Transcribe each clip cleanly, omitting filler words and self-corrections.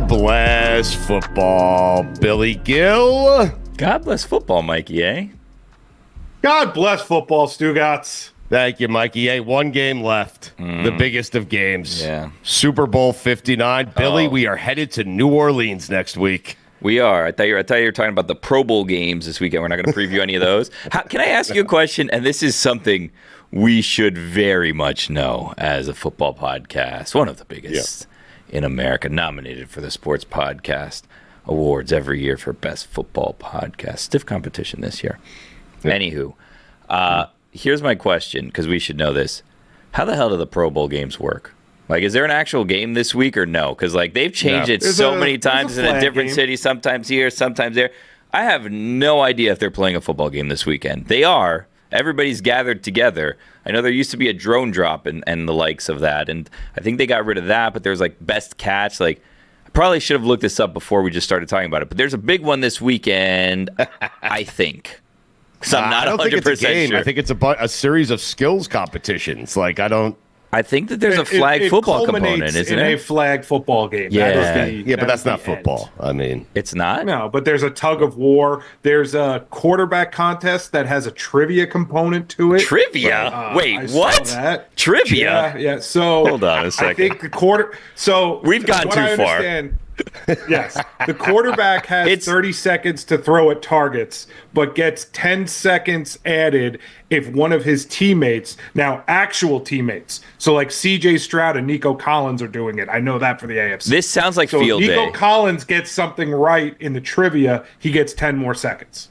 bless football, Billy Gill. God bless football, Mikey, eh? God bless football, Stugotz. Thank you, Mikey. Hey, one game left. The biggest of games. Yeah. Super Bowl 59. Billy, we are headed to New Orleans next week. We are. I thought you were talking about the Pro Bowl games this weekend. We're not going to preview any of those. Can I ask you a question? And this is something we should very much know as a football podcast. One of the biggest in America, nominated for the Sports Podcast Awards every year for Best Football Podcast. Stiff competition this year. Anywho, here's my question, because we should know this. How the hell do the Pro Bowl games work? Like, is there an actual game this week or no? Because, like, they've changed it so many times in a different city, sometimes here, sometimes there. I have no idea if they're playing a football game this weekend. They are. Everybody's gathered together. I know there used to be a drone drop and the likes of that, and I think they got rid of that, but there's, like, best catch. Like, I probably should have looked this up before we just started talking about it, but there's a big one this weekend, I think. Because I'm not 100% I don't think it's a game. sure. I think it's a series of skills competitions. Like, I think that there's a flag football component, isn't it? it? A flag football game. Yeah. But that's not football. I mean, it's not? No, but there's a tug of war. There's a quarterback contest that has a trivia component to it. Trivia? Wait, what? Trivia? Yeah. So hold on a second. I think we've gone too far. Yes, the quarterback has 30 seconds to throw at targets, but gets 10 seconds added if one of his teammates, now actual teammates, so like C.J. Stroud and Nico Collins are doing it. I know that for the AFC. This sounds like field day. day. So Nico Collins gets something right in the trivia, he gets 10 more seconds.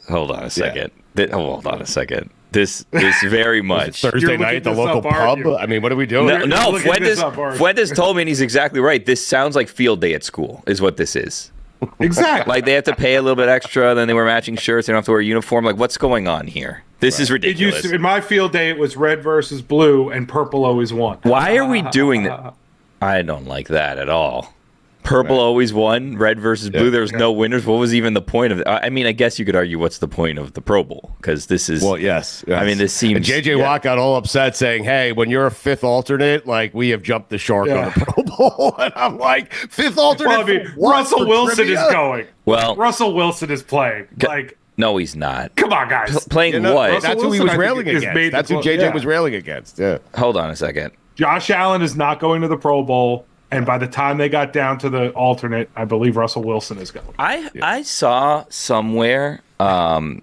Hold on a second. Hold on a second. This very much. Thursday night at the local pub? I mean, what are we doing? No, Fuentes told me, and he's exactly right. This sounds like field day at school is what this is. Exactly. Like, they have to pay a little bit extra, then they wear matching shirts, they don't have to wear a uniform. Like, what's going on here? This is ridiculous. In my field day, it was red versus blue, and purple always won. Why are we doing that? I don't like that at all. Purple always won, red versus blue. There was no winners. What was even the point of it? I mean, I guess you could argue what's the point of the Pro Bowl, because this is. Well, yes. I mean, this seems. And J.J. Watt got all upset saying, "Hey, when you're a fifth alternate, like, we have jumped the shark on the Pro Bowl." And I'm like, fifth alternate. Well, I mean, Russell Wilson is going. Well, Russell Wilson is playing. Like, no, he's not. Come on, guys. Playing what? That's who he was railing against. That's who J.J. was railing against. Yeah. Hold on a second. Josh Allen is not going to the Pro Bowl. And by the time they got down to the alternate, I believe Russell Wilson is going. I saw somewhere, I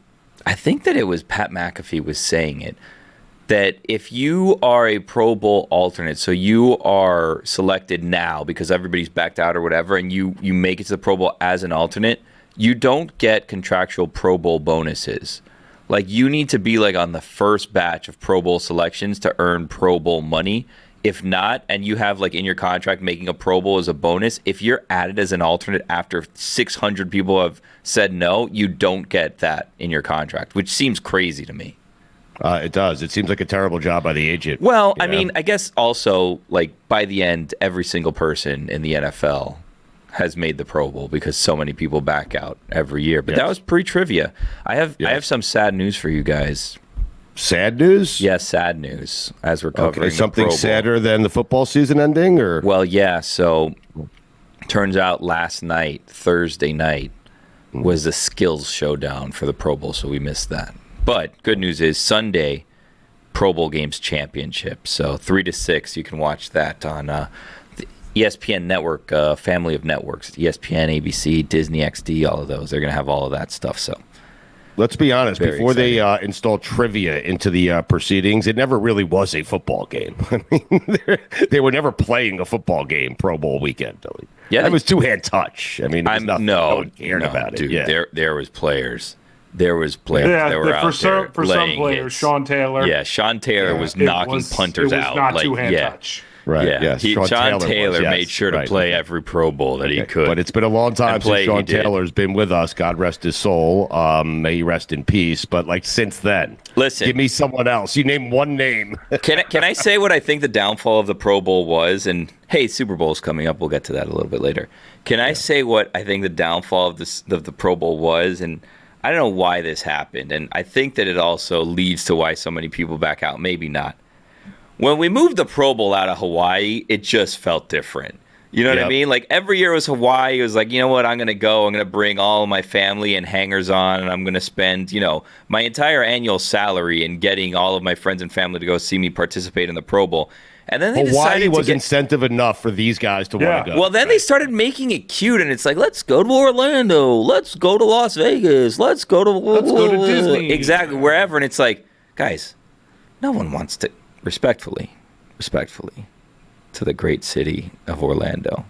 think that it was Pat McAfee was saying it, that if you are a Pro Bowl alternate, so you are selected now because everybody's backed out or whatever, and you make it to the Pro Bowl as an alternate, you don't get contractual Pro Bowl bonuses. Like, you need to be like on the first batch of Pro Bowl selections to earn Pro Bowl money. If not, and you have, like, in your contract making a Pro Bowl as a bonus, if you're added as an alternate after 600 people have said no, you don't get that in your contract, which seems crazy to me. It does. It seems like a terrible job by the agent. Well, I mean, I guess also, like, by the end, every single person in the NFL has made the Pro Bowl because so many people back out every year. But that was pre-trivia. I have some sad news for you guys. Sad news? Yes, sad news, as we're covering something the Pro Bowl. sadder than the football season ending? Or Well, yeah, so turns out last night, Thursday night, was the skills showdown for the Pro Bowl, so we missed that. But good news is Sunday, Pro Bowl Games Championship. So 3 to 6, you can watch that on the ESPN network, family of networks, ESPN, ABC, Disney XD, all of those. They're going to have all of that stuff, so. Let's be honest, Very before exciting. they installed trivia into the proceedings, it never really was a football game. I mean, they were never playing a football game Pro Bowl weekend, Billy. Yeah, it was two-hand touch. I mean, it was nothing. No one cared about dude, it. Yeah. There was players. There was players that were out there for some players, hits. Sean Taylor. Yeah, Sean Taylor was knocking punters out. It was not two-hand touch. Right. Yeah. Yes. Sean Taylor made sure to play every Pro Bowl that he could. But it's been a long time since Sean Taylor's been with us. God rest his soul. May he rest in peace. But like since then, listen, give me someone else. You name one name. Can I say what I think the downfall of the Pro Bowl was? And hey, Super Bowl's coming up. We'll get to that a little bit later. Can I say what I think the downfall of the Pro Bowl was? And I don't know why this happened. And I think that it also leads to why so many people back out. Maybe not. When we moved the Pro Bowl out of Hawaii, it just felt different. You know what I mean? Like every year it was Hawaii. It was like, you know what? I'm going to go. I'm going to bring all of my family and hangers on, and I'm going to spend, my entire annual salary in getting all of my friends and family to go see me participate in the Pro Bowl. And then Hawaii was incentive enough for these guys to want to go. Well, then they started making it cute, and it's like, let's go to Orlando, let's go to Las Vegas, let's go to Disney, exactly wherever. And it's like, guys, no one wants to respectfully, to the great city of Orlando.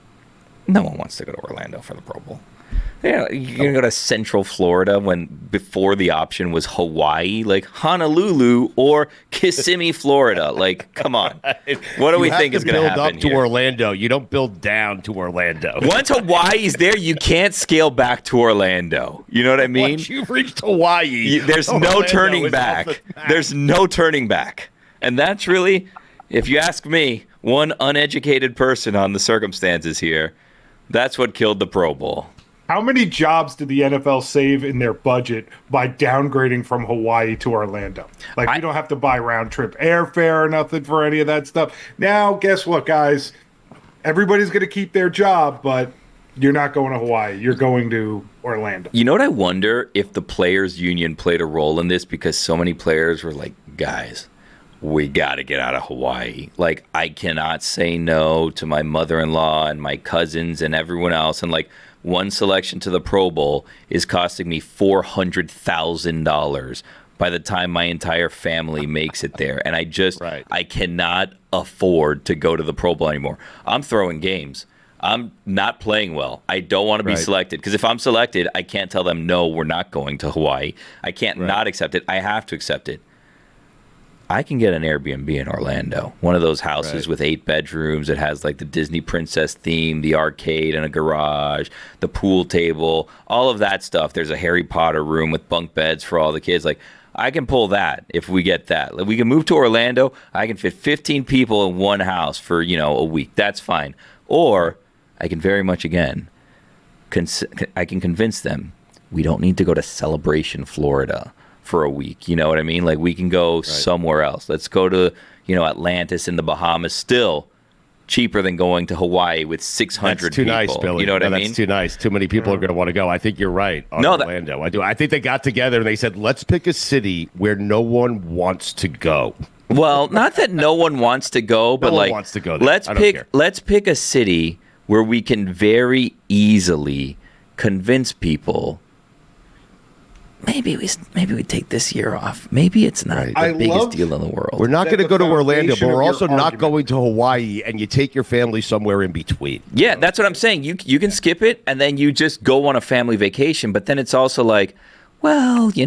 No one wants to go to Orlando for the Pro Bowl. Yeah, you're gonna go to Central Florida when before the option was Hawaii, like Honolulu or Kissimmee, Florida. Like, come on, what do we think is gonna happen? Build up to Orlando. You don't build down to Orlando. Once Hawaii's there, you can't scale back to Orlando. You know what I mean? Once you've reached Hawaii, there's no turning back. There's no turning back, and that's really, if you ask me, one uneducated person on the circumstances here, that's what killed the Pro Bowl. How many jobs did the NFL save in their budget by downgrading from Hawaii to Orlando? Like, we don't have to buy round trip airfare or nothing for any of that stuff. Now, guess what, guys? Everybody's going to keep their job, but you're not going to Hawaii. You're going to Orlando. You know what? I wonder if the players' union played a role in this, because so many players were like, guys, we got to get out of Hawaii. Like, I cannot say no to my mother-in-law and my cousins and everyone else. And like, one selection to the Pro Bowl is costing me $400,000 by the time my entire family makes it there. And I cannot afford to go to the Pro Bowl anymore. I'm throwing games. I'm not playing well. I don't want to be selected, because if I'm selected, I can't tell them, no, we're not going to Hawaii. I can't not accept it. I have to accept it. I can get an Airbnb in Orlando, one of those houses with 8 bedrooms. It has like the Disney princess theme, the arcade and a garage, the pool table, all of that stuff. There's a Harry Potter room with bunk beds for all the kids. Like, I can pull that if we get that. Like, we can move to Orlando. I can fit 15 people in one house for, a week. That's fine. Or I can very much, again, I can convince them we don't need to go to Celebration, Florida for a week. You know what I mean? Like, we can go somewhere else. Let's go to, Atlantis in the Bahamas. Still cheaper than going to Hawaii with 600 That's too people. Nice, Billy. You know what I mean? That's too nice. Too many people are going to want to go. I think you're right on Orlando. I do. I think they got together and they said, let's pick a city where no one wants to go. Well, not that no one wants to go, but no one like, wants to go there. let's pick a city where we can very easily convince people, maybe we take this year off. Maybe it's not the biggest deal in the world. We're not going to go to Orlando, but we're also not going to Hawaii, and you take your family somewhere in between. Yeah, that's what I'm saying. You can skip it, and then you just go on a family vacation. But then it's also like, well, we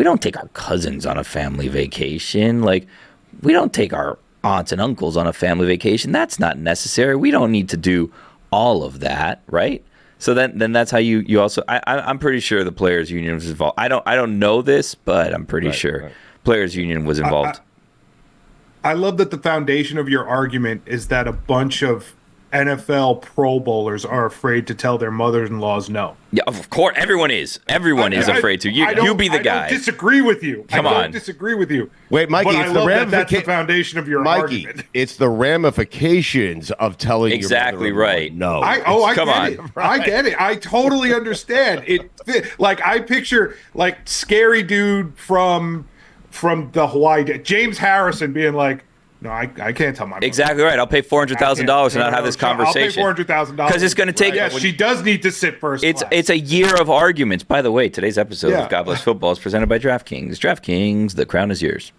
don't take our cousins on a family vacation. Like, we don't take our aunts and uncles on a family vacation. That's not necessary. We don't need to do all of that, right? So then that's how you also. I'm pretty sure the players' union was involved. I don't know this, but I'm pretty sure players' union was involved. I love that the foundation of your argument is that a bunch of NFL Pro Bowlers are afraid to tell their mothers-in-laws no. Yeah, of course, everyone is. Everyone is afraid to. You be the guy. I don't disagree with you. Come on. I don't disagree with you. Wait, Mikey, but that's the foundation of your argument. It's the ramifications of telling exactly your right. No. I get it. I totally understand. Like, I picture like scary dude from the Hawaii, James Harrison being like, no, I can't tell my mother. Exactly right. I'll pay $400,000 and not have this conversation. I'll pay $400,000 because it's going to take. Yes, she does need to sit first. It's a year of arguments. By the way, today's episode of God Bless Football is presented by DraftKings. DraftKings, the crown is yours.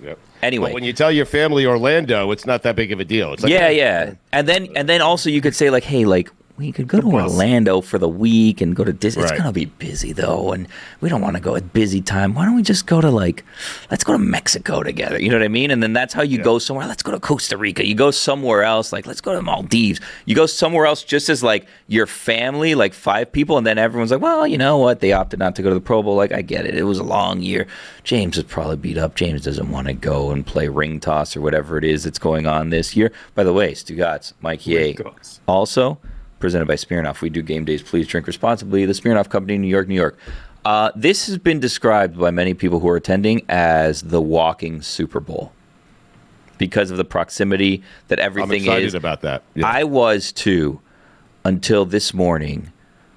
Yep. Anyway, but when you tell your family Orlando, it's not that big of a deal. It's like, yeah, and then also you could say like, hey, like, we could go to Orlando for the week and go to Disney. It's going to be busy, though, and we don't want to go at busy time. Why don't we just go to, let's go to Mexico together? You know what I mean? And then that's how you go somewhere. Let's go to Costa Rica. You go somewhere else, like, let's go to the Maldives. You go somewhere else just as, like, your family, like 5 people, and then everyone's like, well, you know what? They opted not to go to the Pro Bowl. Like, I get it. It was a long year. James is probably beat up. James doesn't want to go and play ring toss or whatever it is that's going on this year. By the way, Stugotz, Mikey A. Also presented by Smirnoff. We do game days. Please drink responsibly. The Smirnoff Company, New York, New York. This has been described by many people who are attending as the walking Super Bowl. because of the proximity that everything is. I'm excited about that. Yeah. I was too, until this morning.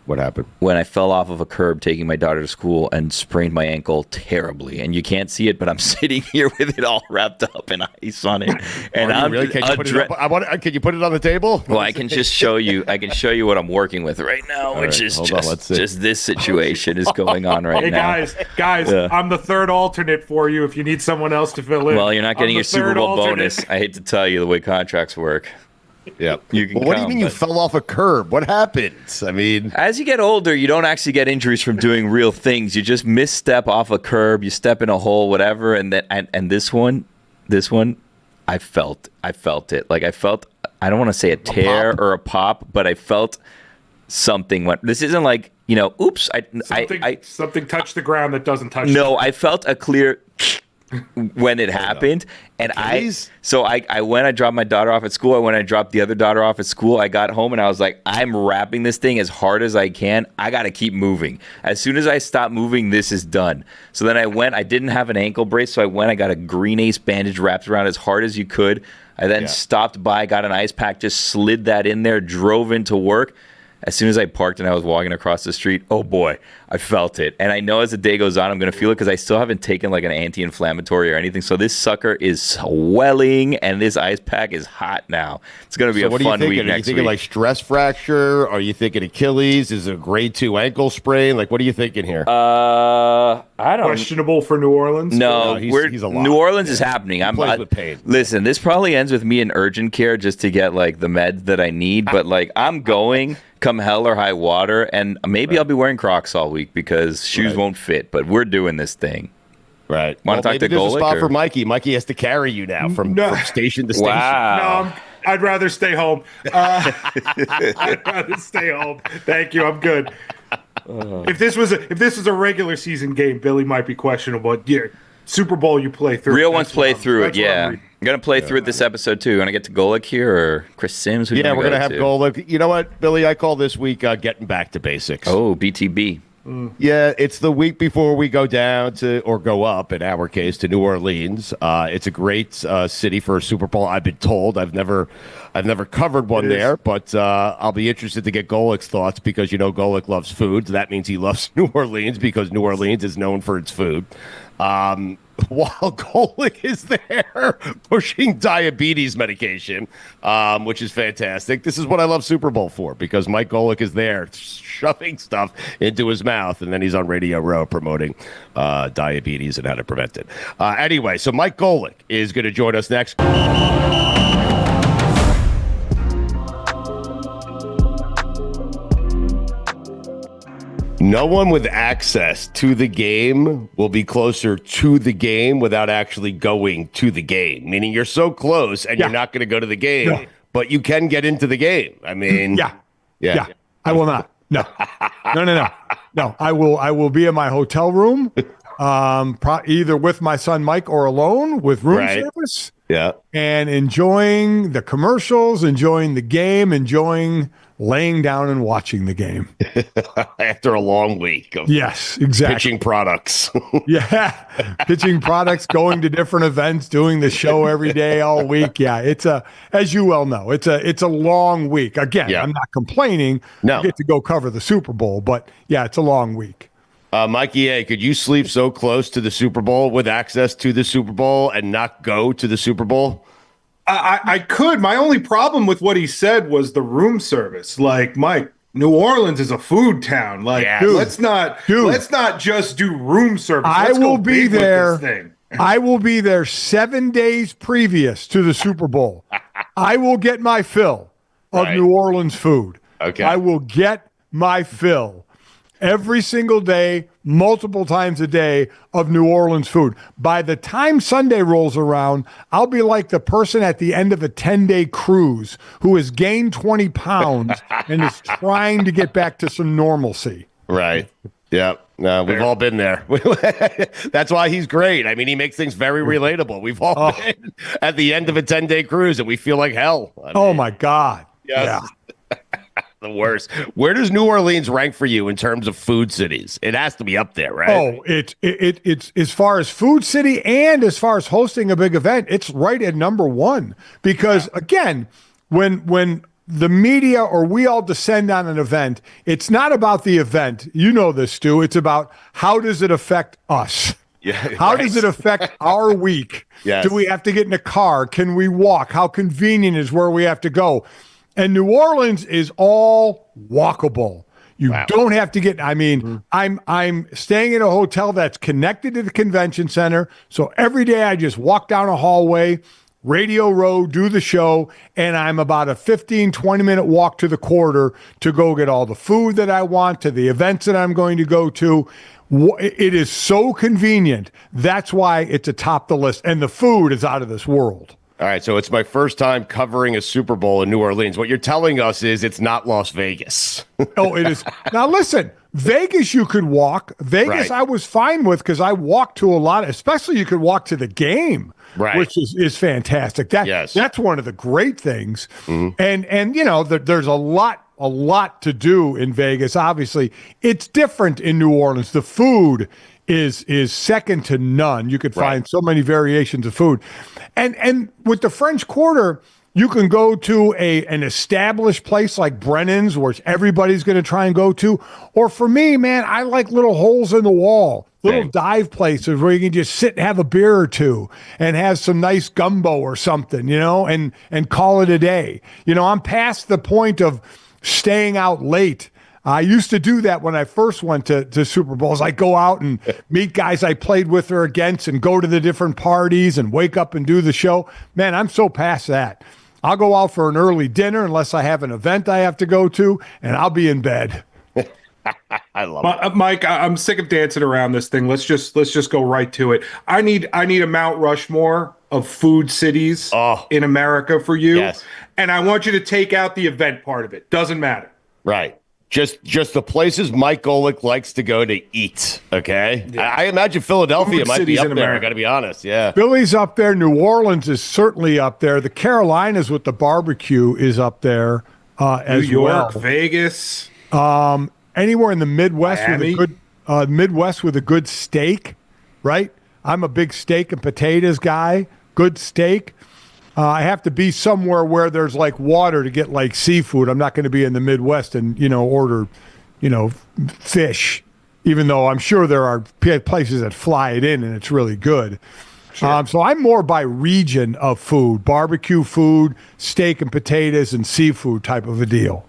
What happened? When I fell off of a curb taking my daughter to school and sprained my ankle terribly. And you can't see it, but I'm sitting here with it all wrapped up in ice on it. And I'm really? Can you put it up? Can you put it on the table? Well, I can just show you. I can show you what I'm working with right now, which is just this situation is going on right now. Hey guys, I'm the third alternate for you if you need someone else to fill in. Well, you're not getting your Super Bowl bonus. I hate to tell you the way contracts work. Yeah. What do you mean you fell off a curb? What happened? I mean, as you get older, you don't actually get injuries from doing real things. You just misstep off a curb, you step in a hole, whatever, and this one, I felt it. Like I don't want to say a tear or a pop, but I felt something went. This isn't like, oops, something touched the ground that doesn't touch. No, I felt a clear when it happened, and I dropped my daughter off at school. I dropped the other daughter off at school. I got home and I was like, I'm wrapping this thing as hard as I can. I got to keep moving. As soon as I stop moving, this is done. So then I didn't have an ankle brace, so I got a green ace bandage wrapped around as hard as you could. I then stopped by, got an ice pack, just slid that in there, drove into work. As soon as I parked and I was walking across the street, oh boy, I felt it. And I know as the day goes on, I'm going to feel it because I still haven't taken like an anti-inflammatory or anything. So this sucker is swelling and this ice pack is hot now. It's going to be a fun week next week. Are you thinking like stress fracture? Are you thinking Achilles? Is it a grade 2 ankle sprain? Like, what are you thinking here? I don't. Questionable for New Orleans? No, he's a lot. New Orleans is happening. He plays with pain. Listen, this probably ends with me in urgent care just to get like the meds that I need. But like, I'm going come hell or high water, and maybe I'll be wearing Crocs all week because shoes won't fit. But we're doing this thing. Right. Want to talk to Golic? There's a spot for Mikey. Mikey has to carry you now from station to station. Wow. No, I'd rather stay home. I'd rather stay home. Thank you. I'm good. If this was a regular season game, Billy might be questionable. But yeah, Super Bowl you play through. Real ones play through it. Yeah. I'm going to play through it this episode, too. You want to get to Golic here or Chris Sims? We're going to have Golic. You know what, Billy? I call this week getting back to basics. Oh, BTB. Yeah, it's the week before we go down to, or go up, in our case, to New Orleans. It's a great city for a Super Bowl, I've been told. I've never covered one there, but I'll be interested to get Golic's thoughts because, Golic loves food. So that means he loves New Orleans because New Orleans is known for its food. While Golic is there pushing diabetes medication, which is fantastic. This is what I love Super Bowl for, because Mike Golic is there shoving stuff into his mouth, and then he's on Radio Row promoting diabetes and how to prevent it. Anyway, so Mike Golic is going to join us next. No one with access to the game will be closer to the game without actually going to the game. Meaning you're so close and you're not going to go to the game, but you can get into the game. I mean, yeah. I will not. No. No. I will be in my hotel room, either with my son Mike or alone with room service. Yeah. And enjoying the commercials, enjoying the game, enjoying laying down and watching the game. After a long week of pitching products. Pitching products, going to different events, doing the show every day, all week. Yeah, it's as you well know, it's a long week. Again, I'm not complaining. No. You get to go cover the Super Bowl, but yeah, it's a long week. Mikey A., could you sleep so close to the Super Bowl with access to the Super Bowl and not go to the Super Bowl? I could. My only problem with what he said was the room service. Like, Mike, New Orleans is a food town. Like, let's not just do room service. I will be there. I will be there 7 days previous to the Super Bowl. I will get my fill of New Orleans food. Okay. I will get my fill every single day, multiple times a day of New Orleans food. By the time Sunday rolls around, I'll be like the person at the end of a 10-day cruise who has gained 20 pounds and is trying to get back to some normalcy. Right. Yeah. No, we've all been there. That's why he's great. I mean, he makes things very relatable. We've all been at the end of a 10-day cruise and we feel like hell. Oh, my God. Yes. Yeah. The worst. Where does New Orleans rank for you in terms of food cities? It has to be up there, right? Oh, it's as far as food city and as far as hosting a big event, it's right at number one. Because again, when the media or we all descend on an event, it's not about the event. You know this, Stu. It's about how does it affect us? Yeah, how does it affect our week? Yes. Do we have to get in a car? Can we walk? How convenient is where we have to go? And New Orleans is all walkable. You don't have to get, I mean, I'm staying in a hotel that's connected to the convention center. So every day I just walk down a hallway, Radio Row, do the show, and I'm about a 15, 20-minute walk to the quarter to go get all the food that I want, to the events that I'm going to go to. It is so convenient. That's why it's atop the list. And the food is out of this world. All right, so it's my first time covering a Super Bowl in New Orleans. What you're telling us is it's not Las Vegas. Oh, it is. Now, listen, Vegas you could walk. Vegas I was fine with because I walked to a lot, especially you could walk to the game, which is fantastic. That's one of the great things. Mm-hmm. And you know, there's a lot to do in Vegas. Obviously, it's different in New Orleans. The food is second to none. You could find so many variations of food. And with the French Quarter, you can go to an established place like Brennan's, which everybody's going to try and go to. Or for me, man, I like little holes in the wall, little dive places where you can just sit and have a beer or two and have some nice gumbo or something, you know, and call it a day. You know, I'm past the point of staying out late. I used to do that when I first went to Super Bowls. I go out and meet guys I played with or against and go to the different parties and wake up and do the show. Man, I'm so past that. I'll go out for an early dinner unless I have an event I have to go to, and I'll be in bed. I love it. Mike, I'm sick of dancing around this thing. Let's just go right to it. I need a Mount Rushmore of food cities in America for you. Yes. And I want you to take out the event part of it. Doesn't matter. Right. Just the places Mike Golic likes to go to eat, okay? Yeah. I imagine Philadelphia might be up there, I got to be honest, yeah. Philly's up there. New Orleans is certainly up there. The Carolinas with the barbecue is up there as well. New York, Vegas. Anywhere in the Midwest Miami. with a good steak, right? I'm a big steak and potatoes guy. Good steak. I have to be somewhere where there's like water to get like seafood. I'm not going to be in the Midwest and, order, fish, even though I'm sure there are places that fly it in and it's really good. Sure. So I'm more by region of food, barbecue food, steak and potatoes and seafood type of a deal.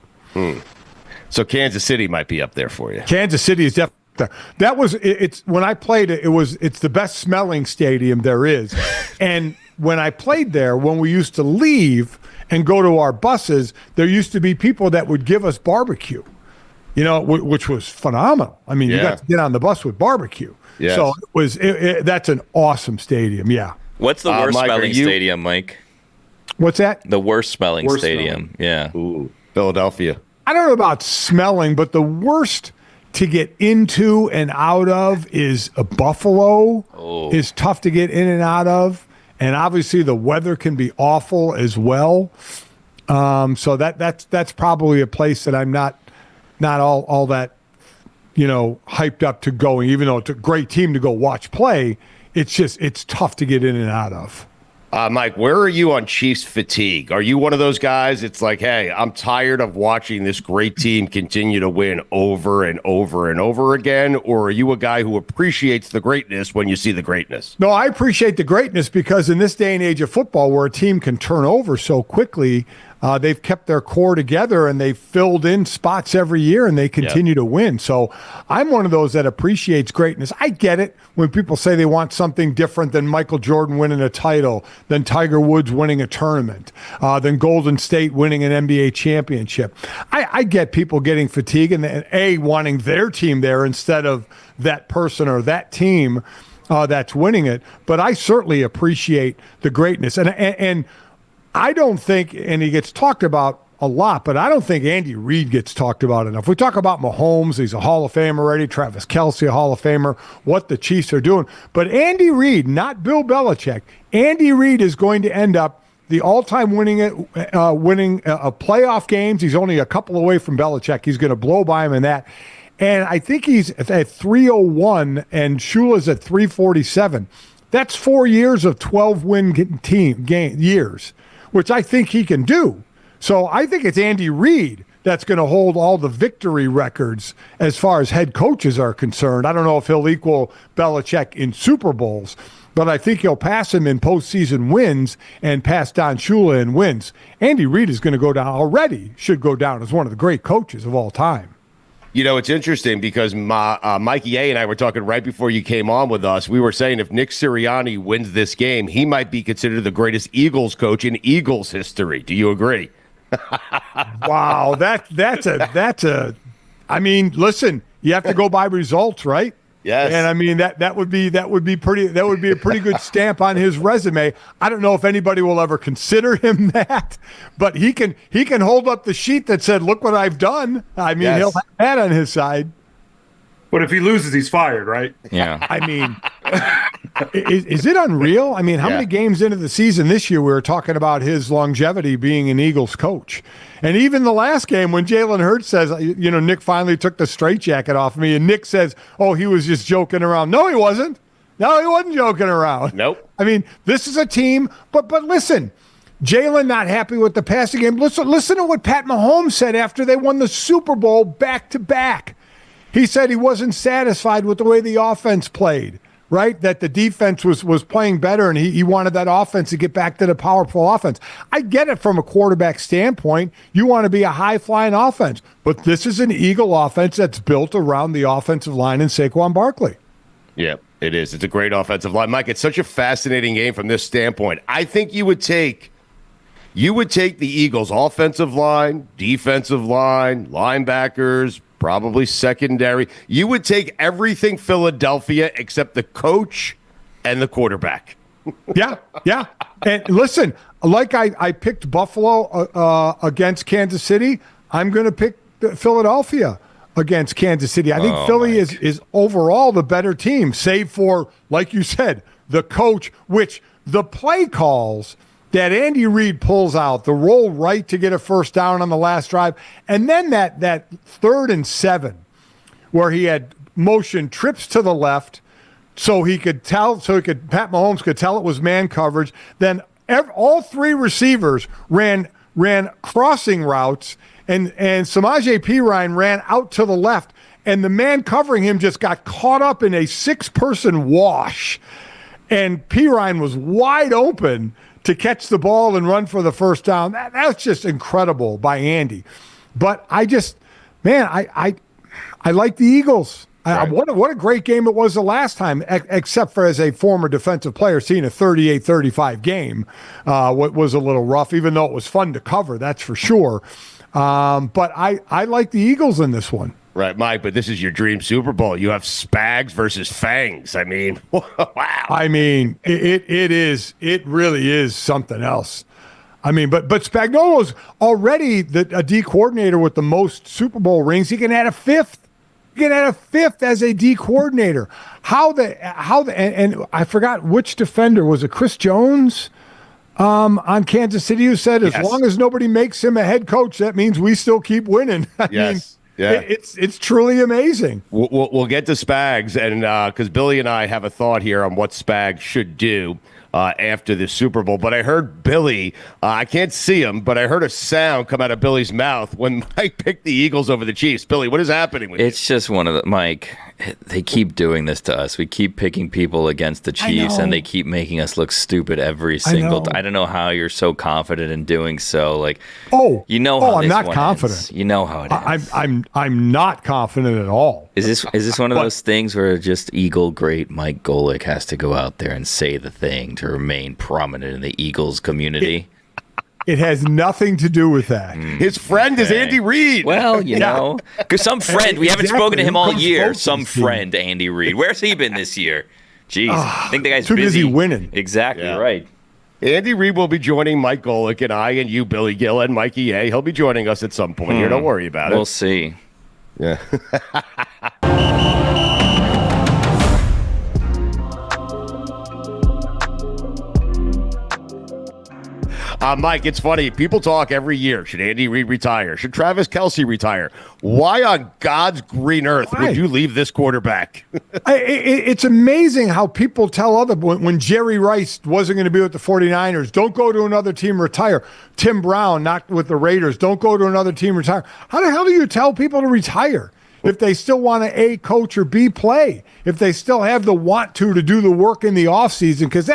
So Kansas City might be up there for you. Kansas City is definitely there. That was, it's when I played it, it's the best smelling stadium there is. And when I played there, when we used to leave and go to our buses, there used to be people that would give us barbecue, which was phenomenal. I mean, you got to get on the bus with barbecue. Yes. So that's an awesome stadium. Yeah. What's the worst smelling stadium, Mike? What's that? The worst smelling stadium. Yeah. Ooh, Philadelphia. I don't know about smelling, but the worst to get into and out of is a Buffalo. Is tough to get in and out of. And obviously the weather can be awful as well. So that's probably a place that I'm not all that, hyped up to going, even though it's a great team to go watch play. It's tough to get in and out of. Mike, where are you on Chiefs fatigue? Are you one of those guys? It's like, hey, I'm tired of watching this great team continue to win over and over and over again. Or are you a guy who appreciates the greatness when you see the greatness? No, I appreciate the greatness because in this day and age of football where a team can turn over so quickly, they've kept their core together and they've filled in spots every year and they continue to win. So I'm one of those that appreciates greatness. I get it when people say they want something different than Michael Jordan winning a title, than Tiger Woods winning a tournament, than Golden State winning an NBA championship. I get people getting fatigued and wanting their team there instead of that person or that team that's winning it. But I certainly appreciate the greatness. And I don't think, and he gets talked about a lot, but I don't think Andy Reid gets talked about enough. We talk about Mahomes, he's a Hall of Famer already, Travis Kelce, a Hall of Famer, what the Chiefs are doing. But Andy Reid, not Bill Belichick, Andy Reid is going to end up the all-time winning playoff games. He's only a couple away from Belichick. He's going to blow by him in that. And I think he's at 301 and Shula's at 347. That's 4 years of 12-win years, which I think he can do. So I think it's Andy Reid that's going to hold all the victory records as far as head coaches are concerned. I don't know if he'll equal Belichick in Super Bowls, but I think he'll pass him in postseason wins and pass Don Shula in wins. Andy Reid is going to go down already, should go down as one of the great coaches of all time. You know, it's interesting because Mikey A and I were talking right before you came on with us. We were saying if Nick Sirianni wins this game, he might be considered the greatest Eagles coach in Eagles history. Do you agree? Wow, that's a. I mean, listen, you have to go by results, right? Yes. And I mean that would be a pretty good stamp on his resume. I don't know if anybody will ever consider him that, but he can hold up the sheet that said, "Look what I've done." I mean, He'll have that on his side. But if he loses, he's fired, right? Yeah. I mean, is it unreal? I mean, how many games into the season this year we were talking about his longevity being an Eagles coach? And even the last game when Jalen Hurts says, you know, Nick finally took the straitjacket off me, and Nick says, oh, he was just joking around. No, he wasn't. No, he wasn't joking around. Nope. I mean, this is a team, but listen, Jalen not happy with the passing game. Listen to what Pat Mahomes said after they won the Super Bowl back-to-back. He said he wasn't satisfied with the way the offense played, right? That the defense was playing better, and he wanted that offense to get back to the powerful offense. I get it from a quarterback standpoint. You want to be a high-flying offense, but this is an Eagle offense that's built around the offensive line and Saquon Barkley. Yeah, it is. It's a great offensive line. Mike, it's such a fascinating game from this standpoint. I think you would take the Eagles' offensive line, defensive line, linebackers, probably secondary. You would take everything Philadelphia except the coach and the quarterback. Yeah. And listen, like I picked Buffalo against Kansas City, I'm going to pick Philadelphia against Kansas City. I think Philly is overall the better team, save for, like you said, the coach, which the play calls that Andy Reid pulls out, the roll right to get a first down on the last drive, and then that 3rd and 7 where he had motion trips to the left Pat Mahomes could tell it was man coverage. Then all 3 receivers ran crossing routes, and Samaje Perine ran out to the left, and the man covering him just got caught up in a 6-person wash, and Perine was wide open to catch the ball and run for the first down. That's just incredible by Andy. But I like the Eagles. Right. What a great game it was the last time, except for as a former defensive player, seeing a 38-35 game what was a little rough, even though it was fun to cover, that's for sure. But I like the Eagles in this one. Right, Mike, but this is your dream Super Bowl. You have Spags versus Fangs. I mean, wow. I mean, it really is something else. I mean, but Spagnuolo's already a D coordinator with the most Super Bowl rings. He can add a 5th. He can add a 5th as a D coordinator. And I forgot which defender. Was it Chris Jones on Kansas City who said, as long as nobody makes him a head coach, that means we still keep winning. I mean, yeah. It's truly amazing. We'll get to Spags, and because Billy and I have a thought here on what Spags should do after the Super Bowl. But I heard Billy, I can't see him, but I heard a sound come out of Billy's mouth when Mike picked the Eagles over the Chiefs. Billy, what is happening with you? It's just one of the, Mike, they keep doing this to us. We keep picking people against the Chiefs, and they keep making us look stupid every single time. I don't know how you're so confident in doing so. Like, you know how I'm this not one confident. ends. You know how it ends. I'm not confident at all. Is this one of those things where just Eagle great Mike Golic has to go out there and say the thing to remain prominent in the Eagles community? It has nothing to do with that. His friend is Andy Reid. Well, you know, because some friend, we haven't spoken to him all year. Some friend, Andy Reid. Where's he been this year? Jeez, I think the guy's too busy winning. Exactly right. Andy Reid will be joining Mike Golic and I and you, Billy Gill, and Mikey A. He'll be joining us at some point here. Don't worry about it. We'll see. Yeah. Mike, it's funny. People talk every year. Should Andy Reid retire? Should Travis Kelce retire? Why on God's green earth would you leave this quarterback? It's amazing how people tell when Jerry Rice wasn't going to be with the 49ers, don't go to another team, retire. Tim Brown, not with the Raiders, don't go to another team, retire. How the hell do you tell people to retire if they still want to A, coach, or B, play? If they still have the want to do the work in the offseason? Because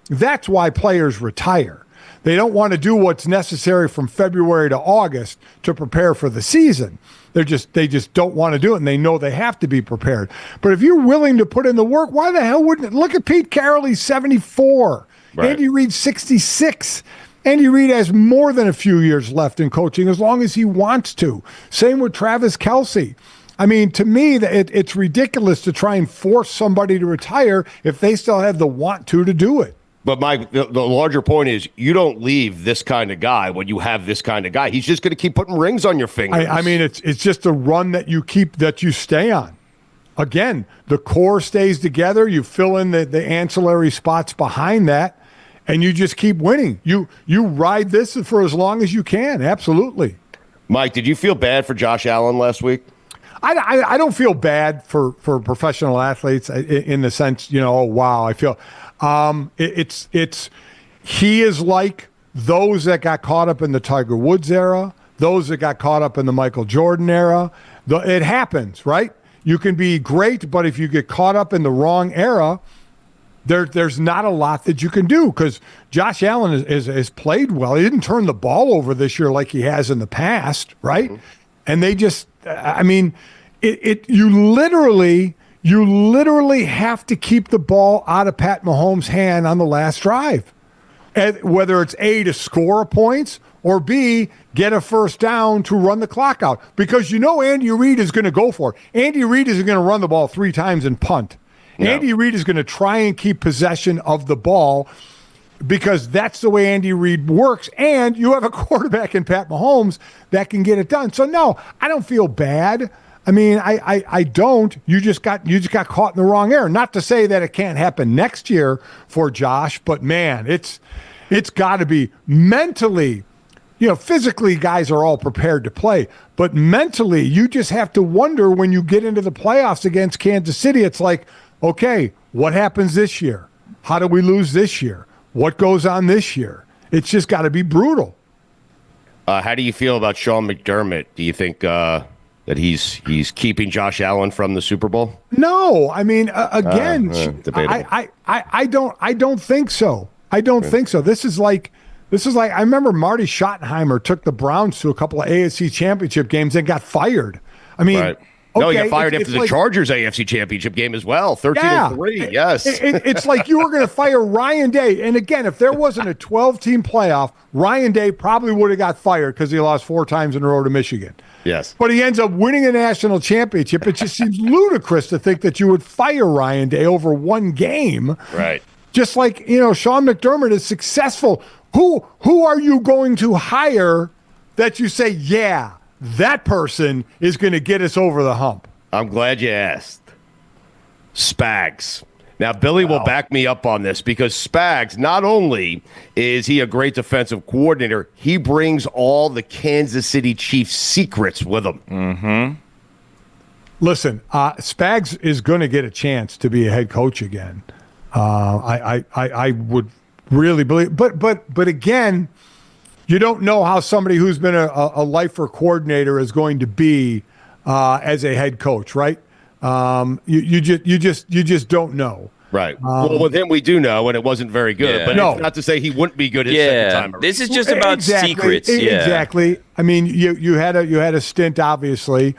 that's why players retire. They don't want to do what's necessary from February to August to prepare for the season. They just don't want to do it, and they know they have to be prepared. But if you're willing to put in the work, why the hell wouldn't it? Look at Pete Carroll, he's 74. Right. Andy Reid, 66. Andy Reid has more than a few years left in coaching as long as he wants to. Same with Travis Kelce. I mean, to me, it's ridiculous to try and force somebody to retire if they still have the want to do it. But Mike, the larger point is you don't leave this kind of guy when you have this kind of guy. He's just going to keep putting rings on your fingers. I mean, it's just a run that you stay on. Again, the core stays together. You fill in the ancillary spots behind that, and you just keep winning. You ride this for as long as you can. Absolutely. Mike, did you feel bad for Josh Allen last week? I don't feel bad for professional athletes in the sense, oh, wow, I feel he is like those that got caught up in the Tiger Woods era, those that got caught up in the Michael Jordan era. It happens, right? You can be great, but if you get caught up in the wrong era, there's not a lot that you can do because Josh Allen has played well. He didn't turn the ball over this year like he has in the past, right? Mm-hmm. And they just, I mean, you literally have to keep the ball out of Pat Mahomes' hand on the last drive. And whether it's A, to score points, or B, get a first down to run the clock out. Because Andy Reid is going to go for it. Andy Reid isn't going to run the ball 3 times and punt. No. Andy Reid is going to try and keep possession of the ball because that's the way Andy Reid works. And you have a quarterback in Pat Mahomes that can get it done. So, no, I don't feel bad. I mean, I don't. You just got caught in the wrong era. Not to say that it can't happen next year for Josh, but man, it's got to be mentally. Physically, guys are all prepared to play, but mentally, you just have to wonder when you get into the playoffs against Kansas City. It's like, okay, what happens this year? How do we lose this year? What goes on this year? It's just got to be brutal. How do you feel about Sean McDermott? Do you think that he's keeping Josh Allen from the Super Bowl? No, I mean, again, I don't think so. I don't think so. This is like I remember Marty Schottenheimer took the Browns to a couple of AFC Championship games and got fired. I mean, right. No, he got fired after the Chargers AFC Championship game as well. 13-3, yes. It's like you were going to fire Ryan Day. And again, if there wasn't a 12-team playoff, Ryan Day probably would have got fired because he lost 4 times in a row to Michigan. Yes. But he ends up winning a national championship. It just seems ludicrous to think that you would fire Ryan Day over one game. Right. Just like, Sean McDermott is successful. Who are you going to hire that you say, yeah, that person is going to get us over the hump? I'm glad you asked. Spags. Now, Billy will back me up on this because Spags, not only is he a great defensive coordinator, he brings all the Kansas City Chiefs secrets with him. Mm-hmm. Listen, Spags is going to get a chance to be a head coach again. I would really believe, but again, you don't know how somebody who's been a lifer coordinator is going to be as a head coach, right? You just don't know. Right. Well, with him, we do know, and it wasn't very good. Yeah. But it's not to say he wouldn't be good his second time around. This is just about secrets. Yeah. Exactly. I mean, you had a stint, obviously,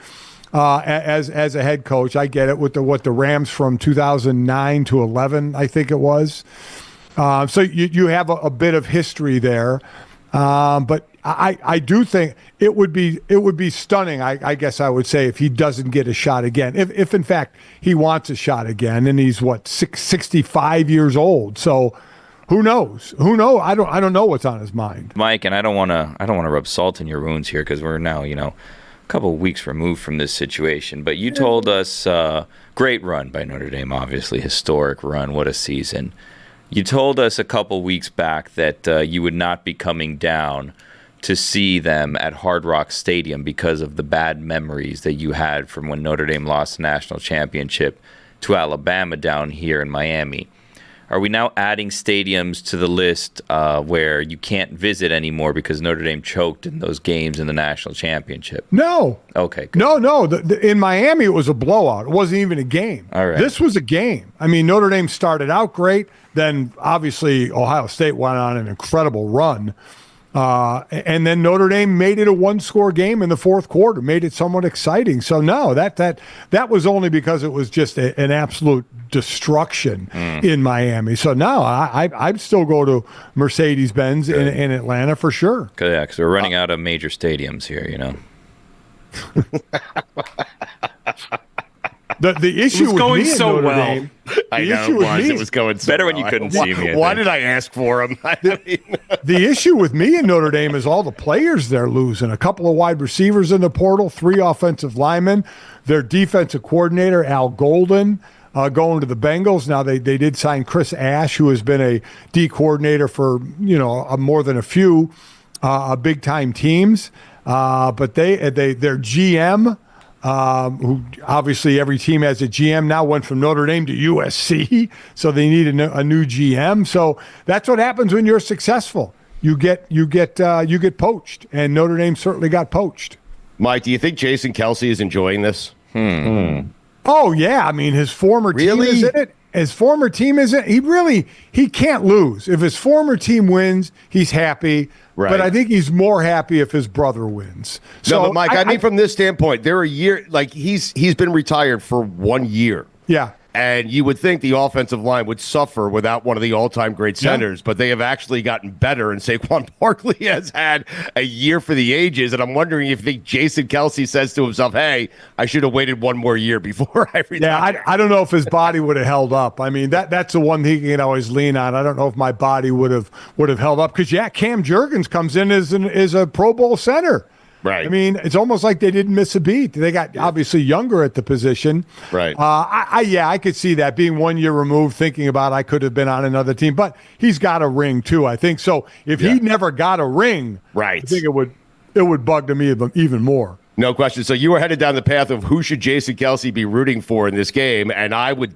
as a head coach. I get it with the Rams from 2009 to 11, I think it was. So you have a bit of history there. But I do think it would be stunning, I guess I would say, if he doesn't get a shot again. If in fact he wants a shot again, and he's 65 years old. So who knows? I don't know what's on his mind, Mike. And I don't want to rub salt in your wounds here because we're now a couple of weeks removed from this situation. But you told us great run by Notre Dame, obviously historic run. What a season. You told us a couple weeks back that you would not be coming down to see them at Hard Rock Stadium because of the bad memories that you had from when Notre Dame lost the national championship to Alabama down here in Miami. Are we now adding stadiums to the list where you can't visit anymore because Notre Dame choked in those games in the national championship? No. Okay. Good. No. In Miami, it was a blowout. It wasn't even a game. All right. This was a game. I mean, Notre Dame started out great. Then, obviously, Ohio State went on an incredible run. And then Notre Dame made it a one-score game in the fourth quarter, made it somewhat exciting. So, no, that was only because it was just an absolute destruction in Miami. So, no, I'd still go to Mercedes-Benz in Atlanta for sure. Yeah, because we're running out of major stadiums here, you know. The issue was with going me so in Notre well. Dame, I the know issue with me, it was going so better when well. you couldn't see me. Why did I ask for him? the issue with me in Notre Dame is all the players they're losing. A couple of wide receivers in the portal, 3 offensive linemen, their defensive coordinator, Al Golden, going to the Bengals. Now they did sign Chris Ash, who has been a D coordinator for more than a few big-time teams. But their GM, who obviously every team has a GM now, went from Notre Dame to USC, so they need a new GM. So that's what happens when you're successful. You get poached, and Notre Dame certainly got poached. Mike, do you think Jason Kelce is enjoying this? Oh yeah, I mean his former team is in it. His former team isn't. He can't lose. If his former team wins, he's happy. Right. But I think he's more happy if his brother wins. So, No, but Mike, I mean from this standpoint, there are he's been retired for 1 year. Yeah. And you would think the offensive line would suffer without one of the all-time great centers, but they have actually gotten better, and Saquon Barkley has had a year for the ages, and I'm wondering if Jason Kelce says to himself, hey, I should have waited 1 more year before I retire. Yeah, I don't know if his body would have held up. I mean, that's the one thing he can always lean on. I don't know if my body would have held up because, Cam Jurgens comes in as a Pro Bowl center. Right. I mean, it's almost like they didn't miss a beat. They got obviously younger at the position. Right. I could see that being 1 year removed, thinking about I could have been on another team. But he's got a ring too, I think. So if he never got a ring, right, I think it would bug me even more. No question. So you were headed down the path of who should Jason Kelce be rooting for in this game, and I would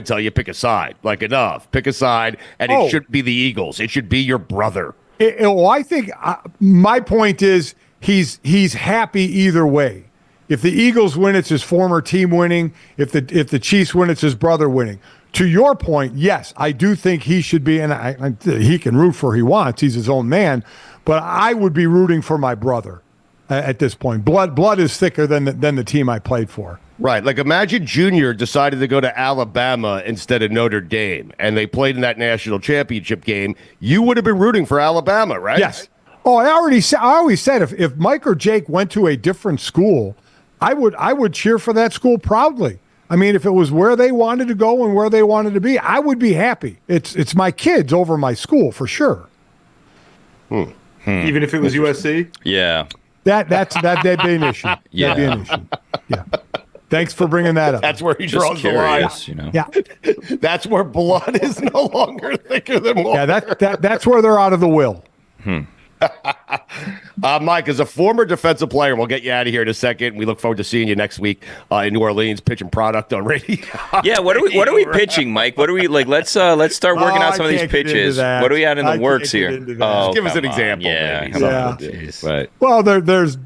tell you pick a side. Like enough, pick a side, and it shouldn't be the Eagles. It should be your brother. I think my point is. He's happy either way. If the Eagles win, it's his former team winning. If the Chiefs win, it's his brother winning. To your point, yes, I do think he should be, and he can root for who he wants. He's his own man. But I would be rooting for my brother at this point. Blood is thicker than the team I played for. Right. Like imagine Junior decided to go to Alabama instead of Notre Dame, and they played in that national championship game. You would have been rooting for Alabama, right? Yes. Oh, I always said if Mike or Jake went to a different school, I would cheer for that school proudly. I mean, if it was where they wanted to go and where they wanted to be, I would be happy. It's my kids over my school for sure. Even if it was USC? Yeah. That'd be an issue. Yeah. That'd be an issue. Yeah. Thanks for bringing that up. That's where he Just draws the line. curious, Yeah. That's where blood is no longer thicker than water. Yeah, that's where they're out of the will. Mike, as a former defensive player, we'll get you out of here in a second. We look forward to seeing you next week in New Orleans, pitching product on radio. Yeah, what are we pitching, Mike? What are we like? Let's start working out some of these pitches. What do we have in the works here? Just give us an example. Yeah, maybe. come on. Yeah. Jeez. Right. Well, there's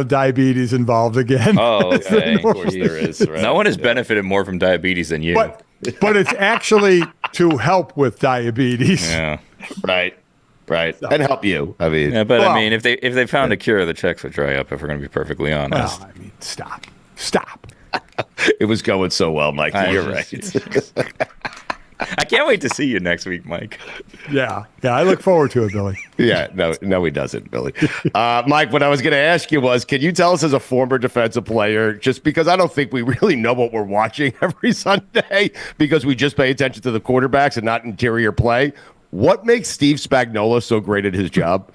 diabetes involved again. Oh, okay. Of course there is. Right. No one has benefited more from diabetes than you. But it's actually to help with diabetes. Yeah. Right. And help you. I mean, Yeah, but I mean, if they found a cure, the checks would dry up. If we're going to be perfectly honest. Well, I mean, stop. it was going so well, Mike. You're right. I can't wait to see you next week, Mike. Yeah, I look forward to it, Billy. Yeah, no, he doesn't, Billy. Mike, what I was going to ask you was, can you tell us as a former defensive player, just because I don't think we really know what we're watching every Sunday because we just pay attention to the quarterbacks and not interior play, what makes Steve Spagnuolo so great at his job?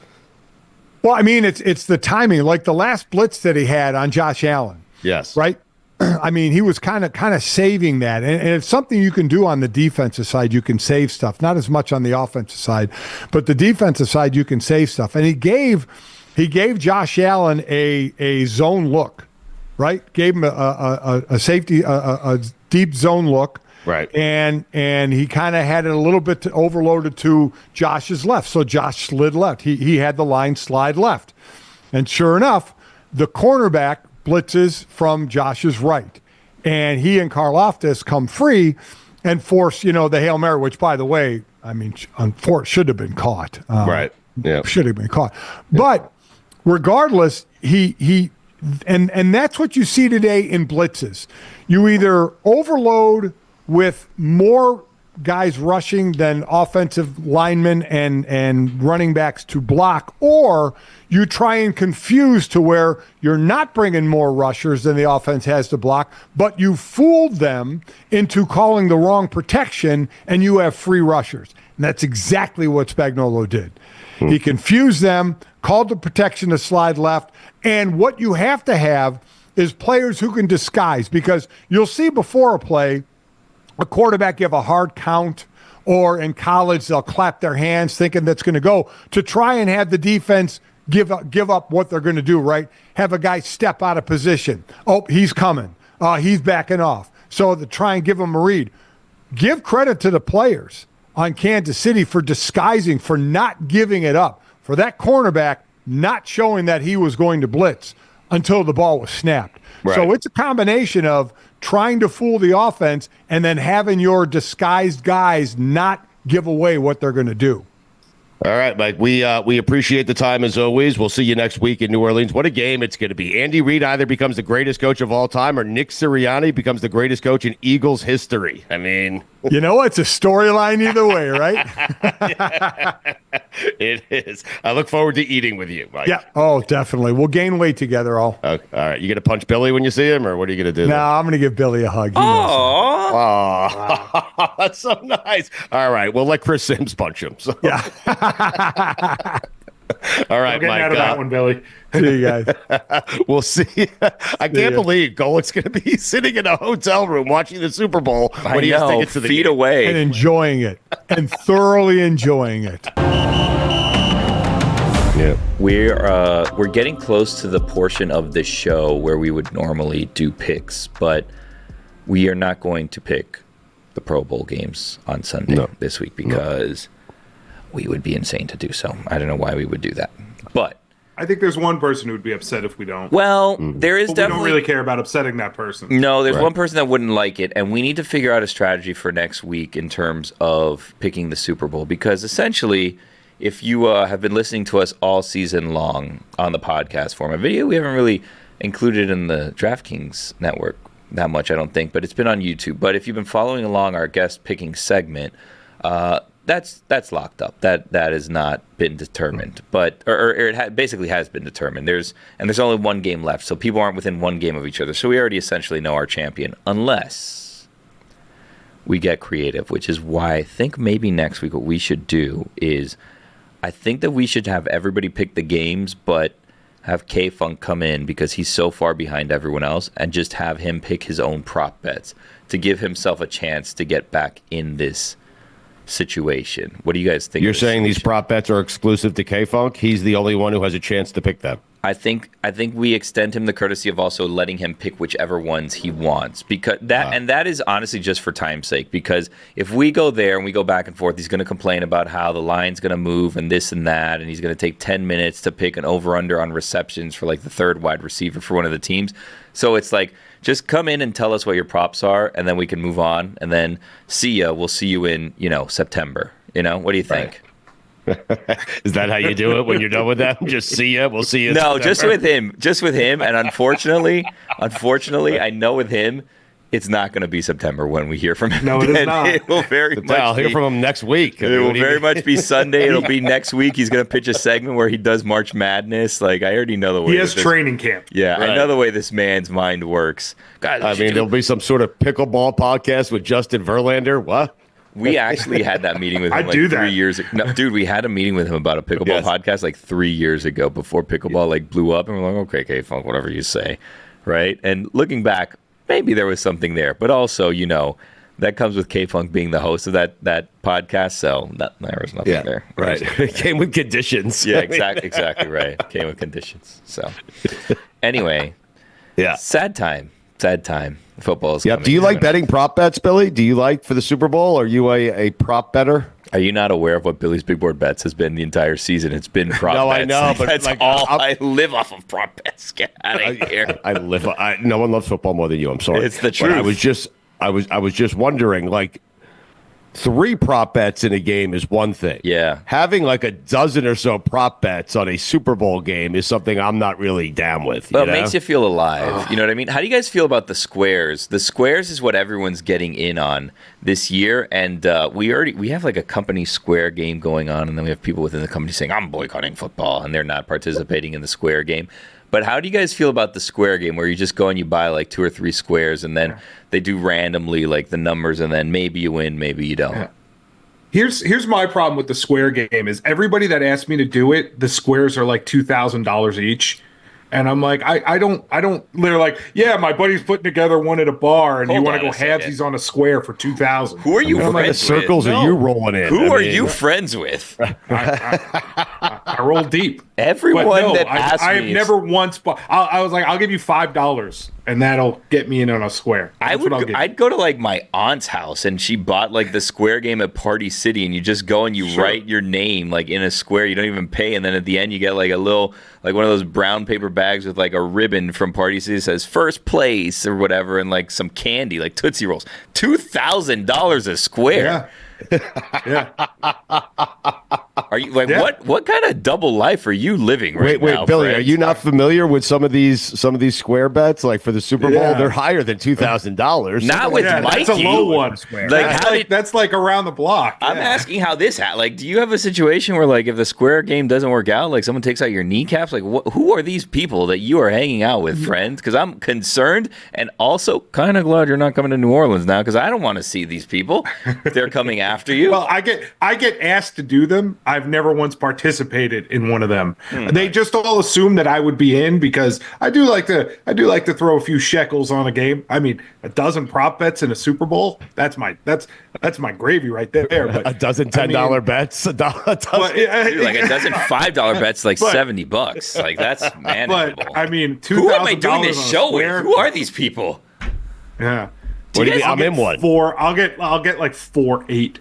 Well, I mean, it's the timing, like the last blitz that he had on Josh Allen. Yes. Right? I mean, he was kind of saving that, and it's something you can do on the defensive side. You can save stuff, not as much on the offensive side, but the defensive side you can save stuff. And he gave Josh Allen a zone look, right? Gave him a safety, a deep zone look. Right. And he kind of had it a little bit overloaded to Josh's left. So Josh slid left. He had the line slide left. And sure enough, the cornerback blitzes from Josh's right. And he and Karlaftis come free and force, the Hail Mary, which, by the way, I mean, should have been caught. Right. Yeah. Should have been caught. But regardless, and that's what you see today in blitzes. You either overload with more guys rushing than offensive linemen and running backs to block, or you try and confuse to where you're not bringing more rushers than the offense has to block, but you fooled them into calling the wrong protection and you have free rushers. And that's exactly what Spagnuolo did. He confused them, called the protection to slide left, and what you have to have is players who can disguise, because you'll see before a play, a quarterback give a hard count, or in college they'll clap their hands thinking that's going to go, to try and have the defense give up what they're going to do, right? Have a guy step out of position. Oh, he's coming. He's backing off. So to try and give him a read. Give credit to the players on Kansas City for disguising, for not giving it up, for that cornerback not showing that he was going to blitz until the ball was snapped. Right. So it's a combination of trying to fool the offense and then having your disguised guys not give away what they're going to do. All right, Mike, we appreciate the time as always. We'll see you next week in New Orleans. What a game it's going to be. Andy Reid either becomes the greatest coach of all time or Nick Sirianni becomes the greatest coach in Eagles history. I mean... You know, it's a storyline either way, right? It is. I look forward to eating with you, Mike. Yeah. Oh, definitely. We'll gain weight together all. Okay. All right. You going to punch Billy when you see him, or what are you going to do? No, I'm going to give Billy a hug. Oh, wow. That's so nice. All right. We'll let Chris Sims punch him. So. Yeah. All right, Mike. Out of that one, Billy. See you guys. We'll see. I can't believe Golic's going to be sitting in a hotel room watching the Super Bowl when he has tickets to the feet game. away and enjoying it, and thoroughly enjoying it. Yeah, we're getting close to the portion of the show where we would normally do picks, but we are not going to pick the Pro Bowl games on Sunday this week because we would be insane to do so. I don't know why we would do that, but I think there's one person who would be upset if we don't. Well, there is definitely... We don't really care about upsetting that person. No, there's one person that wouldn't like it, and we need to figure out a strategy for next week in terms of picking the Super Bowl, because essentially, if you have been listening to us all season long on the podcast format video, we haven't really included in the DraftKings network that much, I don't think, but it's been on YouTube. But if you've been following along our guest picking segment, that's locked up. That has not been determined, but it basically has been determined. There's only one game left, so people aren't within one game of each other. So we already essentially know our champion, unless we get creative, which is why I think maybe next week what we should do is, I think that we should have everybody pick the games, but have K-Funk come in because he's so far behind everyone else, and just have him pick his own prop bets to give himself a chance to get back in this situation. What do you guys think? You're saying these prop bets are exclusive to K-Funk? He's the only one who has a chance to pick them. I think we extend him the courtesy of also letting him pick whichever ones he wants, because that is honestly just for time's sake, because if we go there and we go back and forth, he's going to complain about how the line's going to move and this and that, and he's going to take 10 minutes to pick an over-under on receptions for like the third wide receiver for one of the teams. So it's like, just come in and tell us what your props are, and then we can move on, and then see ya. We'll see you in, September. What do you think? Right. Is that how you do it when you're done with them? Just see ya. We'll see you. No, just with him. And unfortunately, I know with him, it's not going to be September when we hear from him. No, it is not. It will I'll hear from him next week. It will very much be Sunday. It'll be next week. He's going to pitch a segment where he does March Madness. Like, I already know the way. He has training camp. Yeah, right. I know the way this man's mind works. Guys, there'll be some sort of pickleball podcast with Justin Verlander. What? We actually had that meeting with him 3 years ago. No, dude, we had a meeting with him about a pickleball podcast like 3 years ago before pickleball blew up. And we're like, okay, Funk, whatever you say. Right? And looking back, maybe there was something there. But also, that comes with K-Funk being the host of that podcast, so there was nothing there. Right. It came with conditions. Yeah, exactly right. Came with conditions. So, anyway, sad time. Football is coming. Do you like betting prop bets, Billy? Do you like for the Super Bowl? Are you a prop better? Are you not aware of what Billy's Big Board Bets has been the entire season? It's been prop bets. No, I know, but that's all. I live off of prop bets. Get out of here. No one loves football more than you. I'm sorry. It's the truth. But I was just wondering, like, 3 prop bets in a game is one thing. Yeah. Having like a dozen or so prop bets on a Super Bowl game is something I'm not really down with. Well, it makes you feel alive. You know what I mean? How do you guys feel about the squares? The squares is what everyone's getting in on this year, and we have like a company square game going on, and then we have people within the company saying, I'm boycotting football, and they're not participating in the square game. But how do you guys feel about the square game where you just go and you buy like 2 or 3 squares and then they do randomly like the numbers and then maybe you win, maybe you don't? Here's my problem with the square game is everybody that asked me to do it, the squares are like $2,000 each. And I'm like, I don't, they're like, yeah, my buddy's putting together one at a bar and you want to go halvesies on a square for $2,000. Who are you friends with? What circles are you rolling in? Who are you friends with? I roll deep. Everyone that asked me. I have never once bought, I was like, I'll give you $5 and that'll get me in on a square. I'd go to like my aunt's house and she bought like the square game at Party City and you just go and you write your name like in a square. You don't even pay. And then at the end you get like a little, like one of those brown paper bags with like a ribbon from Party City that says first place or whatever and like some candy, like Tootsie Rolls. $2,000 a square. Yeah. Are you like what kind of double life are you living right now? Wait, Billy, friends? are you not familiar with some of these square bets like for the Super Bowl? They're higher than $2,000. Not with Mikey. That's a low one. That's like around the block. I'm asking how this like do you have a situation where like if the square game doesn't work out, like someone takes out your kneecaps, like who are these people that you are hanging out with, friends? Because I'm concerned and also kind of glad you're not coming to New Orleans now because I don't want to see these people. They're coming after you. Well, I get asked to do them. I've never once participated in one of them. They just all assume that I would be in because I do like to throw a few shekels on a game. I mean, a dozen prop bets in a Super Bowl. That's my gravy right there. But, a dozen $10 bets. A dozen. Dude, like a dozen $5 bets, like $70. Like that's manageable. But I mean, who am I doing this show with? Who are these people? Yeah. What do you mean? I'm in one. I'll get like 4-8.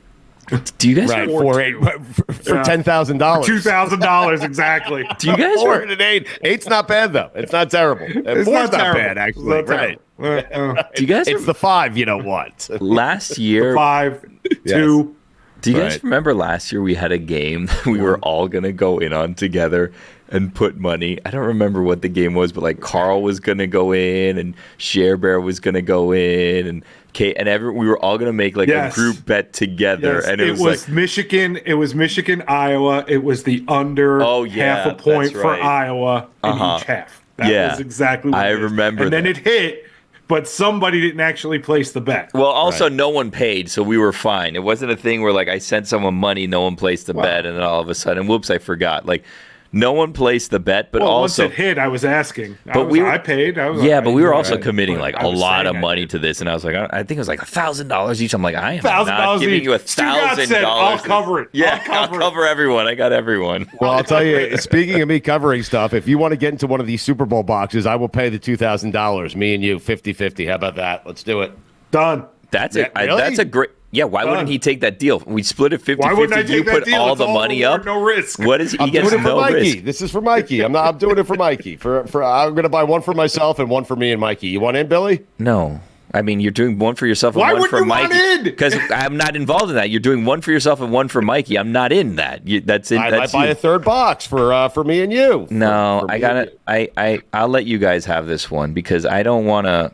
Do you guys 4-8 for $10,000? $2,000 exactly. Do you guys 4 and 8? 8's not bad though. It's not terrible. It's 4's not terrible. bad actually. Right. Do you guys? It's the 5 you don't want. Last year, 5, 2. Do you guys remember last year we had a game that we were all gonna go in on together and put money? I don't remember what the game was, but like Carl was gonna go in and Share Bear was gonna go in and Kate and we were all gonna make like a group bet together. Yes. And it was like, Michigan. It was Michigan, Iowa. It was the under half a point for Iowa in each half. That was exactly what I remember. And then it hit. But somebody didn't actually place the bet. Well, also no one paid, so we were fine. It wasn't a thing where like I sent someone money, no one placed the bet, and then all of a sudden, whoops, I forgot. Like no one placed the bet, but also once it hit, I was asking. But I paid. But we were also committing like a lot of money to this, and I was like, I think it was like $1,000 each. I'm like, I am not giving you $1,000. I'll cover it. Yeah, I'll cover everyone. I got everyone. Well, I'll tell you. Speaking of me covering stuff, if you want to get into one of these Super Bowl boxes, I will pay the $2,000. Me and you, 50-50. How about that? Let's do it. Done. That's it. Really? That's a great. Yeah, why wouldn't he take that deal? We split it 50-50. You put all the money up. No risk. What is he? I'm doing it for no Mikey. risk. This is for Mikey. I'm doing it for Mikey. I'm going to buy one for myself and one for me and Mikey. You want in, Billy? No. I mean, you're doing one for yourself and Why one for Mikey. Why would you want in? Because I'm not involved in that. You're doing one for yourself and one for Mikey. I'm not in that. That's it. I might buy a third box for me and you. No, I got it. I'll let you guys have this one because I don't want to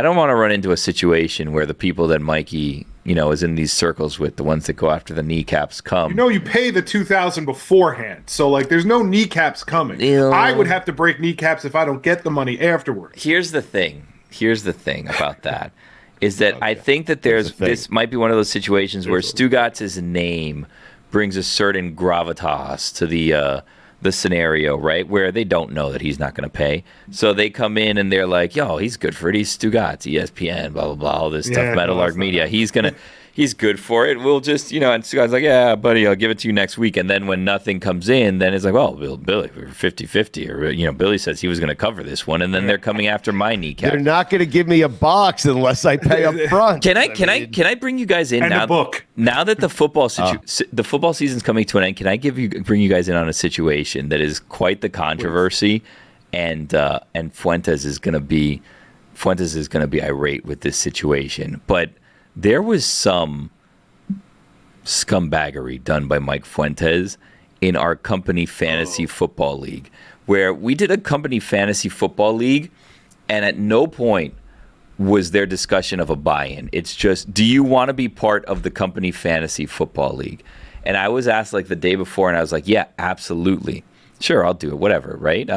run into a situation where the people that Mikey, is in these circles with, the ones that go after the kneecaps, come. You pay the $2,000 beforehand, so like there's no kneecaps coming. Ew. I would have to break kneecaps if I don't get the money afterwards. Here's the thing about that is that I think that this might be one of those situations where Stugotz's name brings a certain gravitas to the scenario, right, where they don't know that he's not going to pay. So they come in and they're like, yo, he's good for it. He's Stugotz, ESPN, blah, blah, blah, all this stuff, Meadowlark Media. He's good for it. We'll just, and Stugotz like, yeah, buddy, I'll give it to you next week. And then when nothing comes in, then it's like, well, Billy, we're 50-50. Or, Billy says he was going to cover this one. And then they're coming after my kneecap. They're not going to give me a box unless I pay up front. Can I bring you guys in and now? a book. Now that the football season's coming to an end, can I bring you guys in on a situation that is quite the controversy, and Fuentes is going to be irate with this situation, but there was some scumbaggery done by Mike Fuentes in our company fantasy football league, where we did a company fantasy football league, and at no point was there discussion of a buy-in. It's just, do you want to be part of the company fantasy football league? And I was asked like the day before, and I was like, yeah, absolutely. Sure, I'll do it, whatever, right?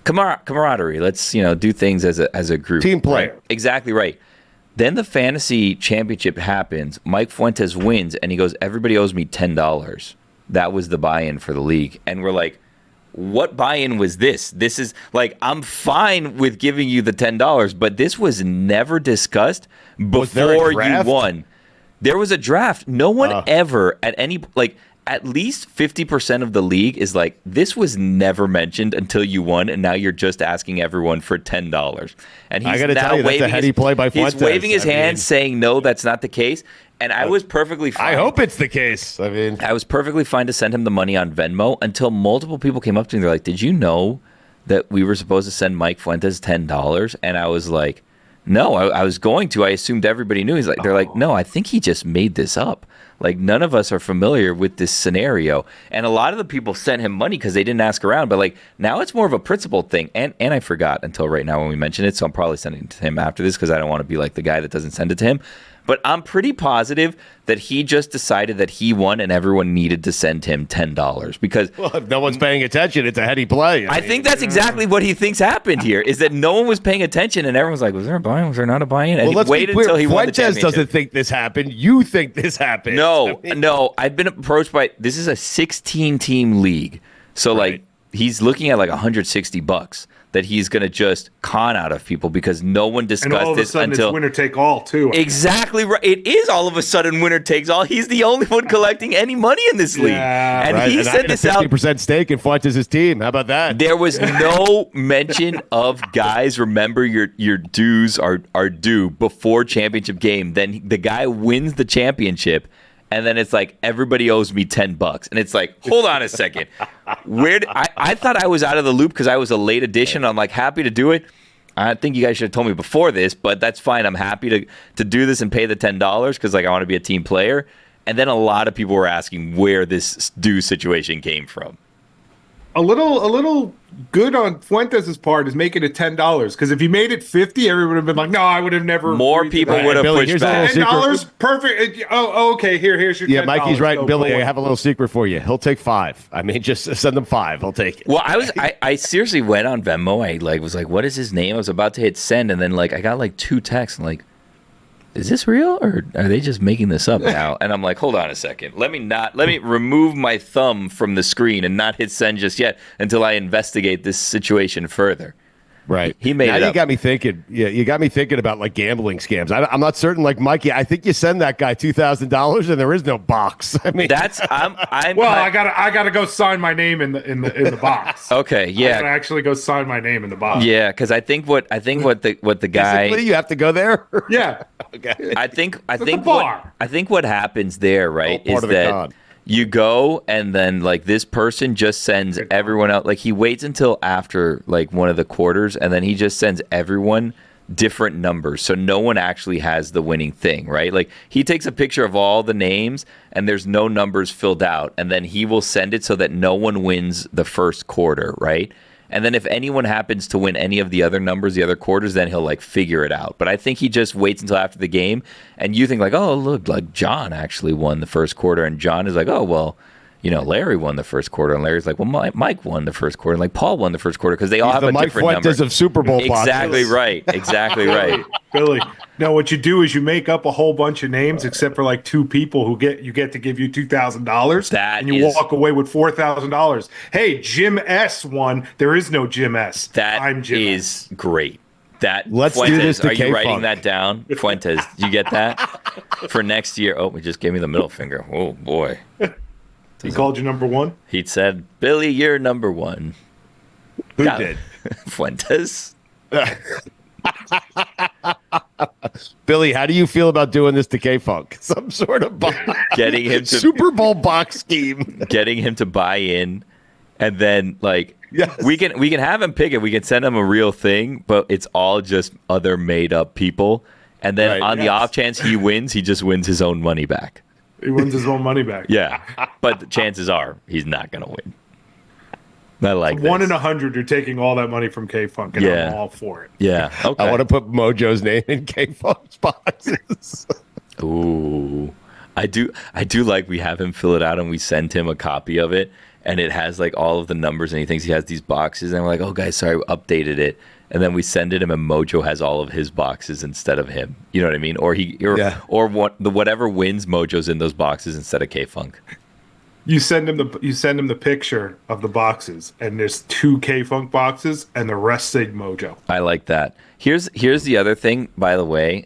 Camaraderie. Let's, do things as a group. Team play. Right? Exactly right. Then the fantasy championship happens. Mike Fuentes wins, and he goes, everybody owes me $10. That was the buy-in for the league. And we're like, what buy-in was this? This is like, I'm fine with giving you the $10, but this was never discussed before you won. There was a draft. No one ever at any, at least 50% of the league is like, this was never mentioned until you won, and now you're just asking everyone for $10. And he's I got to tell you, that's a heady play by Fuentes. He's waving his hand saying, no, that's not the case. And I was perfectly fine. I hope it's the case. I was perfectly fine to send him the money on Venmo until multiple people came up to me. They're like, did you know that we were supposed to send Mike Fuentes $10? And I was like, no, I was going to. I assumed everybody knew. They're like, no, I think he just made this up. Like, none of us are familiar with this scenario. And a lot of the people sent him money because they didn't ask around. But, now it's more of a principled thing. And I forgot until right now when we mentioned it. So I'm probably sending it to him after this because I don't want to be like the guy that doesn't send it to him. But I'm pretty positive that he just decided that he won and everyone needed to send him $10 because if no one's paying attention, it's a heady play. I think that's exactly what he thinks happened here, is that no one was paying attention and everyone's like, was there a buy-in? Was there not a buy-in? And let's waited until he won the Fuentes championship. doesn't think this happened. You think this happened. No. I've been approached by, this is a 16-team league. So, he's looking at $160 that he's going to just con out of people because no one discussed and all of a this sudden until it's winner take all too. Exactly right. It is all of a sudden winner takes all. He's the only one collecting any money in this league, and he said this out. 50% stake in Fuentes' team. How about that? There was no mention of guys. Remember, your dues are due before championship game. Then the guy wins the championship. And then it's like, everybody owes me $10. And it's like, hold on a second. I thought I was out of the loop because I was a late addition. I'm happy to do it. I think you guys should have told me before this, but that's fine. I'm happy to do this and pay the $10 because I want to be a team player. And then a lot of people were asking where this due situation came from. A little good on Fuentes' part is making it $10 because if he made it $50, everyone would have been like, "No, I would have never." More people would have pushed back. $10, perfect. Oh, okay. Here's your $10. Yeah, Mikey's right. And Billy, I have a little secret for you. He'll take 5. Just send him 5. He'll take it. Well, I seriously went on Venmo. I was like, "What is his name?" I was about to hit send, and then I got 2 texts. I'm like, is this real or are they just making this up now? And I'm like, hold on a second. Let me remove my thumb from the screen and not hit send just yet until I investigate this situation further. Right. He made now it you up. got me thinking. Yeah, you got me thinking about gambling scams. I'm not certain. Mikey, I think you send that guy $2,000 and there is no box. That's I'm I gotta go sign my name in the box. Okay, yeah. I gotta actually go sign my name in the box. Yeah, because I think what the guy. Physically, you have to go there. Yeah. Okay. I think bar. what happens there, right, All part is of the that con. you go and then this person just sends everyone out. He waits until after one of the quarters and then he just sends everyone different numbers, so no one actually has the winning thing, right? He takes a picture of all the names and there's no numbers filled out, and then he will send it so that no one wins the first quarter, right? And then if anyone happens to win any of the other numbers, the other quarters, then he'll figure it out. But I think he just waits until after the game, and you think oh, look, John actually won the first quarter, and John is oh, well, Larry won the first quarter, and Larry's like, well, Mike won the first quarter, and like Paul won the first quarter because they all have the a Mike different Fuentes number. of Super Bowl Exactly boxes. right. Exactly right. Billy. Now, what you do is you make up a whole bunch of names, except for like two people who get to give you $2,000, and you walk away with $4,000. Hey, Jim S won. There is no Jim S. I'm Jim S. Great. Let's Fuentes, do this to are you K-Funk. writing that down, Fuentes? Do you get that for next year? Oh, he just gave me the middle finger. Oh boy. He called you number one? He said, Billy, you're number one. Who did? Fuentes. Billy, how do you feel about doing this to K-Funk? Some sort of Getting him to Super Bowl box scheme. Getting him to buy in, and then Yes. we can have him pick it. We can send him a real thing, but it's all just other made up people. And then on the off chance he wins, he just wins his own money back. He wins his own money back. Yeah, but the chances are he's not going to win. I like One this. in 100. You're taking all that money from K-Funk, and Yeah. I'm all for it. Yeah. Okay. I want to put Mojo's name in K-Funk's boxes. Ooh, I do like we have him fill it out and we send him a copy of it, and it has like all of the numbers and he thinks he has these boxes, and we're like, oh guys, sorry, we updated it, and then we send it him and Mojo has all of his boxes instead of him. You know what I mean? Or whatever wins, Mojo's in those boxes instead of K-Funk. You send him the picture of the boxes, and there's 2 K-Funk boxes, and the rest say Mojo. I like that. Here's the other thing, by the way.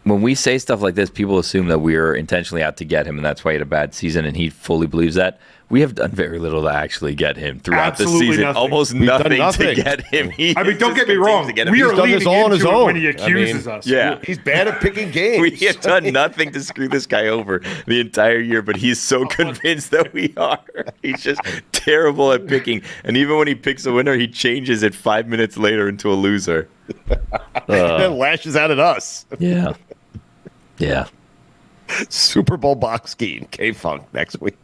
When we say stuff like this, people assume that we're intentionally out to get him, and that's why he had a bad season, and he fully believes that. We have done very little to actually get him throughout Absolutely the season. nothing. Almost We've done nothing nothing. to get him. I mean, don't get me wrong. We are He's done leaning this all on his into it own. when he accuses us. Yeah. He's bad at picking games. We have done nothing to screw this guy over the entire year, but he's so convinced that we are. He's just terrible at picking. And even when he picks a winner, he changes it 5 minutes later into a loser. Then lashes out at us. Yeah. Yeah. Super Bowl box scheme. K-Funk next week.